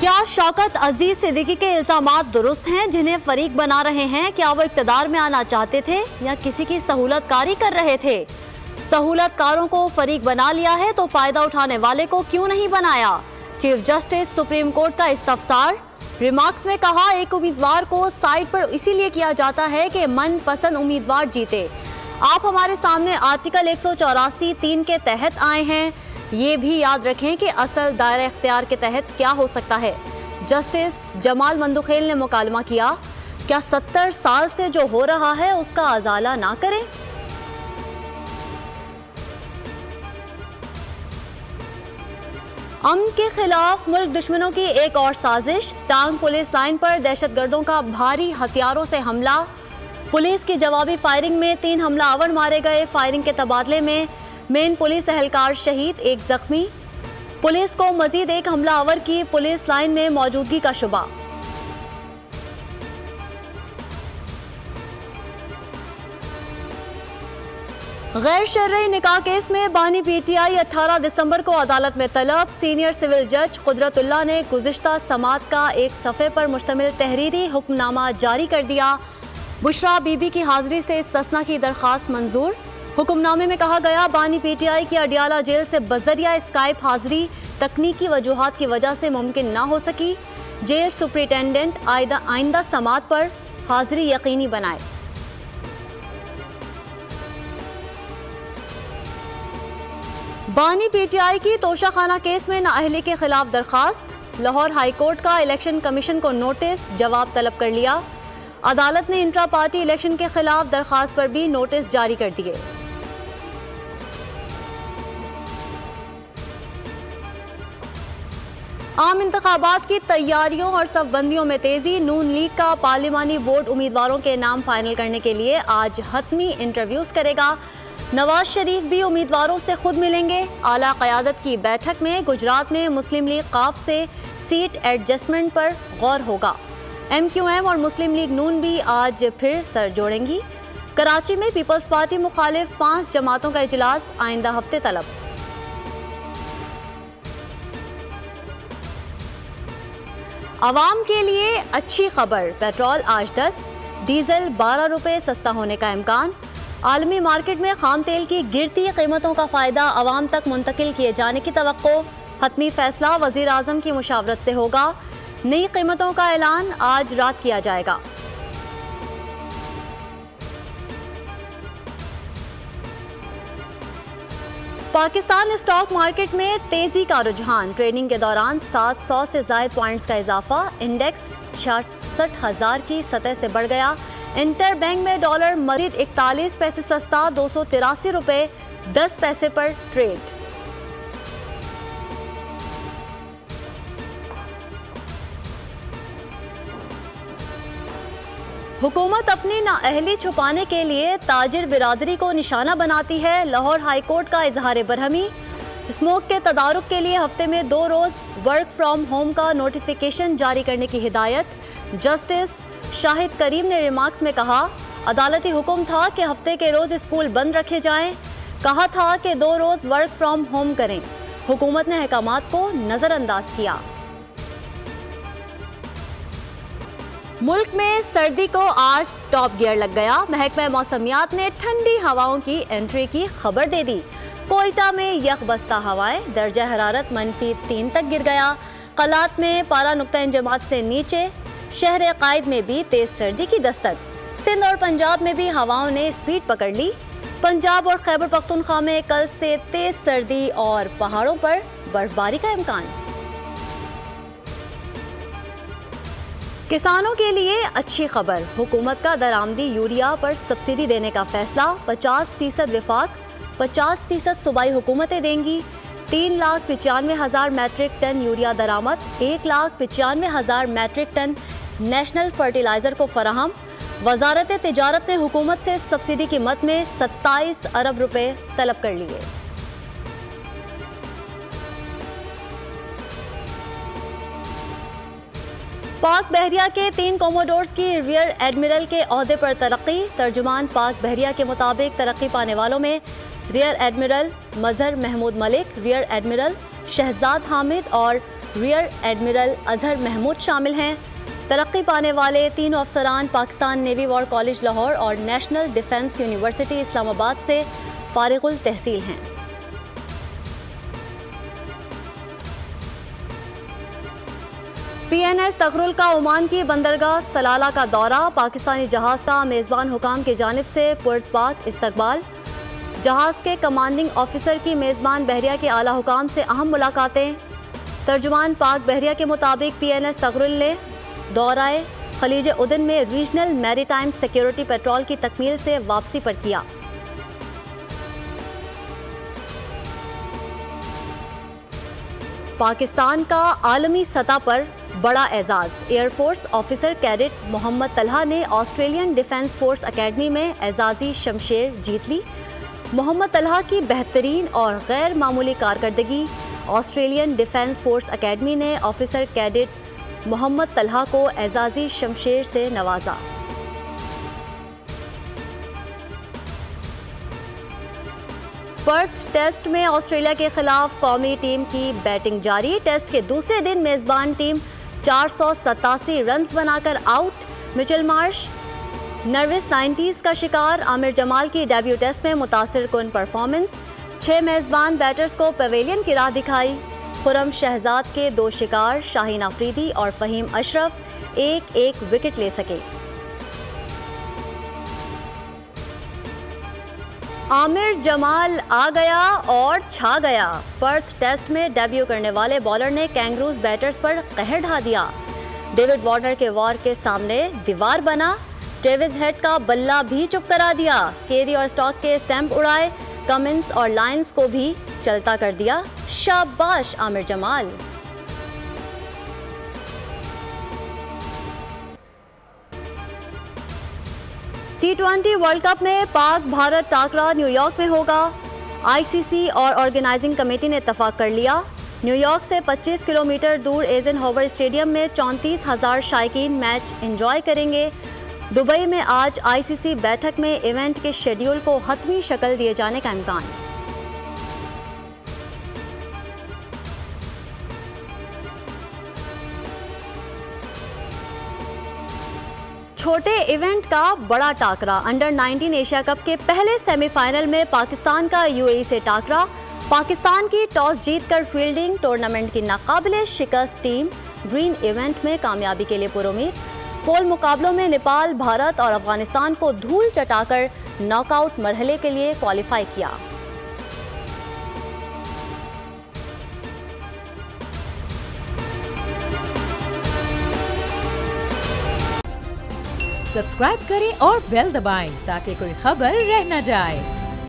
क्या शौकत अजीज सिद्दीकी के इल्जामात दुरुस्त हैं जिन्हें फरीक बना रहे हैं? क्या वो इक़्तिदार में आना चाहते थे या किसी की सहूलतकारी कर रहे थे? सहूलतकारों को फरीक बना लिया है तो फायदा उठाने वाले को क्यों नहीं बनाया? चीफ जस्टिस सुप्रीम कोर्ट का इस्तफसार। रिमार्क्स में कहा, एक उम्मीदवार को साइड पर इसीलिए किया जाता है कि मनपसंद उम्मीदवार जीते। आप हमारे सामने आर्टिकल 184(3) के तहत आए हैं। ये भी याद रखें कि असल दायरा इख्तियार के तहत क्या हो सकता है। जस्टिस जमाल मंदुखेल ने मुकालमा किया, क्या 70 साल से जो हो रहा है उसका अजाला ना करें? अमन के खिलाफ मुल्क दुश्मनों की एक और साजिश। टांग पुलिस लाइन पर दहशतगर्दों का भारी हथियारों से हमला। पुलिस की जवाबी फायरिंग में 3 हमलावर मारे गए। फायरिंग के तबादले में मेन पुलिस एहलकार शहीद, 1 जख्मी। पुलिस को मजीद 1 हमलावर की पुलिस लाइन में मौजूदगी का शुबा। गैर शरई निकाह केस में बानी पीटीआई 18 दिसंबर को अदालत में तलब। सीनियर सिविल जज कुदरतुल्लाह ने गुज़िश्ता समात का एक सफ़े पर मुश्तमिल तहरीरी हुक्मनामा जारी कर दिया। बुशरा बीबी की हाजिरी से इस्तिस्ना की दरख्वास्त मंजूर। हुक्मनामे में कहा गया, बानी पीटीआई की अडियाला जेल से बजरिया स्काइप हाजिरी तकनीकी वजूहात की वजह से मुमकिन ना हो सकी। जेल सुपरिटेंडेंट आइंदा समात पर हाजिरी यकीनी बनाए। बानी पीटीआई की तोशाखाना केस में नाअहली के खिलाफ दरखास्त। लाहौर हाई कोर्ट का इलेक्शन कमीशन को नोटिस, जवाब तलब कर लिया। अदालत ने इंट्रा पार्टी इलेक्शन के खिलाफ दरखास्त पर भी नोटिस जारी कर दिए। आम इंतखाबात की तैयारियों और सफबंदियों में तेजी। नून लीग का पार्लिमानी बोर्ड उम्मीदवारों के नाम फाइनल करने के लिए आज हतमी इंटरव्यूज करेगा। नवाज शरीफ भी उम्मीदवारों से खुद मिलेंगे। आला क़यादत की बैठक में गुजरात में मुस्लिम लीग काफ से सीट एडजस्टमेंट पर गौर होगा। MQM और मुस्लिम लीग नून भी आज फिर सर जोड़ेंगी। कराची में पीपल्स पार्टी मुखालिफ 5 जमातों का इजलास आइंदा हफ्ते तलब। अवाम के लिए अच्छी खबर, पेट्रोल आज 10, डीजल 12 रुपये सस्ता होने का इम्कान। आलमी मार्केट में खाम तेल की गिरती कीमतों का फ़ायदा अवाम तक मुंतकिल किए जाने की तवक्को। हतमी फैसला वज़ीर आज़म की मुशावरत से होगा। नई कीमतों का ऐलान आज रात किया जाएगा। पाकिस्तान स्टॉक मार्केट में तेजी का रुझान। ट्रेडिंग के दौरान 700 से ज़ायद पॉइंट्स का इजाफा। इंडेक्स 66,000 की सतह से बढ़ गया। इंटर बैंक में डॉलर मजीद 41 पैसे सस्ता, 283 रुपये 10 पैसे पर ट्रेड। हुकूमत अपनी नाअहली छुपाने के लिए ताजिर बिरादरी को निशाना बनाती है। लाहौर हाई कोर्ट का इजहार बरहमी। स्मोक के तदारुक के लिए हफ्ते में 2 रोज़ वर्क फ्रॉम होम का नोटिफिकेशन जारी करने की हिदायत। जस्टिस शाहिद करीम ने रिमार्क्स में कहा, अदालती हुक्म था कि हफ्ते के रोज़ स्कूल बंद रखे जाएं। कहा था कि 2 रोज़ वर्क फ्रॉम होम करें। हुकूमत ने अहकामात को नज़रअंदाज किया। मुल्क में सर्दी को आज टॉप गियर लग गया। महकमा मौसमियात ने ठंडी हवाओं की एंट्री की खबर दे दी। कोयटा में यकबस्ता हवाएं, दर्जा हरारत -3 तक गिर गया। कलात में पारा नुक्ता इंजमात से नीचे। शहर कायद में भी तेज सर्दी की दस्तक। सिंध और पंजाब में भी हवाओं ने स्पीड पकड़ ली। पंजाब और खैबर पख्तूनख्वा में कल से तेज सर्दी और पहाड़ों पर बर्फबारी का इम्कान। किसानों के लिए अच्छी खबर। हुकूमत का दरामदी यूरिया पर सब्सिडी देने का फैसला। 50% विफाक, 50% सूबाई हुकूमतें देंगी। 3,95,000 मैट्रिक टन यूरिया दरामद। 1,95,000 मैट्रिक टन नेशनल फर्टिलाइजर को फराहम। वजारत तिजारत ने हुकूमत से सब्सिडी की मद में 27 अरब रुपए तलब कर लिए। पाक बहरिया के 3 कोमोडोर्स की रियर एडमिरल के ओहदे पर तरक्की। तर्जुमान पाक बहरिया के मुताबिक तरक्की पाने वालों में रियर एडमिरल मजहर महमूद मलिक, रियर एडमिरल शहजाद हामिद और रियर एडमिरल अजहर महमूद शामिल हैं। तरक्की पाने वाले 3 अफसरान Pakistan navy war college Lahore और नेशनल डिफेंस यूनिवर्सिटी इस्लामाबाद से फारिगुल तहसील हैं। PNS तगरुल का ओमान की बंदरगाह सलाला का दौरा, पाकिस्तानी जहाज का मेज़बान हुकाम की जानिब से पुर्त पाक इस्तकबाल। जहाज के कमांडिंग ऑफिसर की मेज़बान बहरिया के आला हुकाम से अहम मुलाकातें। तर्जुमान पाक बहरिया के मुताबिक PNS तगरुल ने दौराए खलीज उदन में रीजनल मैरीटाइम सिक्योरिटी पेट्रोल की तकमील से वापसी पर किया। पाकिस्तान का आलमी सतह पर बड़ा एजाज, air force officer cadet Mohammad Talha ने ऑस्ट्रेलियन डिफेंस फोर्स एकेडमी में एजाजी शमशेर जीत ली। मोहम्मद तलहा की बेहतरीन और गैर मामूली कारकर्दगी, ऑस्ट्रेलियन डिफेंस फोर्स एकेडमी ने ऑफिसर कैडेट मोहम्मद तलहा को एजाजी शमशेर से नवाजा। पर्थ टेस्ट में ऑस्ट्रेलिया के खिलाफ कौमी टीम की बैटिंग जारी। टेस्ट के दूसरे दिन मेजबान टीम 487 रन्स बनाकर out. Mitchell Marsh nervous 90s का शिकार। आमिर जमाल की डेब्यू टेस्ट में मुतासिर कुन परफॉर्मेंस। 6 मेजबान बैटर्स को पवेलियन की राह दिखाई। खुरम शहजाद के 2 शिकार, शाहीन अफरीदी और फहीम अशरफ एक विकेट ले सके। आमिर जमाल आ गया और छा गया। पर्थ टेस्ट में डेब्यू करने वाले बॉलर ने कैंगरूज बैटर्स पर कहर ढा दिया। डेविड वार्नर के वॉर के सामने दीवार बना। ट्रेविस हेड का बल्ला भी चुप करा दिया। केरी और स्टॉक के स्टैंप उड़ाए। कमिंस और लायंस को भी चलता कर दिया। शाबाश Aamir Jamal. T20 world cup में पाक भारत टाकरा न्यूयॉर्क में होगा। ICC और ऑर्गेनाइजिंग कमेटी ने इत्तफाक कर लिया। न्यूयॉर्क से 25 किलोमीटर दूर एज़ेनहोवर स्टेडियम में 34,000 शायकीन मैच एंजॉय करेंगे। दुबई में आज ICC बैठक में इवेंट के शेड्यूल को हतमी शक्ल दिए जाने का इम्कान। छोटे इवेंट का बड़ा टाकरा। अंडर 19 एशिया कप के पहले सेमीफाइनल में पाकिस्तान का UAE से टाकरा। पाकिस्तान की टॉस जीतकर फील्डिंग। टूर्नामेंट की नाकाबिले शिकस्त टीम ग्रीन इवेंट में कामयाबी के लिए पुरुमीद। पोल मुकाबलों में नेपाल, भारत और अफगानिस्तान को धूल चटाकर नॉकआउट मरहले के लिए क्वालिफाई किया। सब्सक्राइब करें और बेल दबाएं ताकि कोई खबर रह न जाए।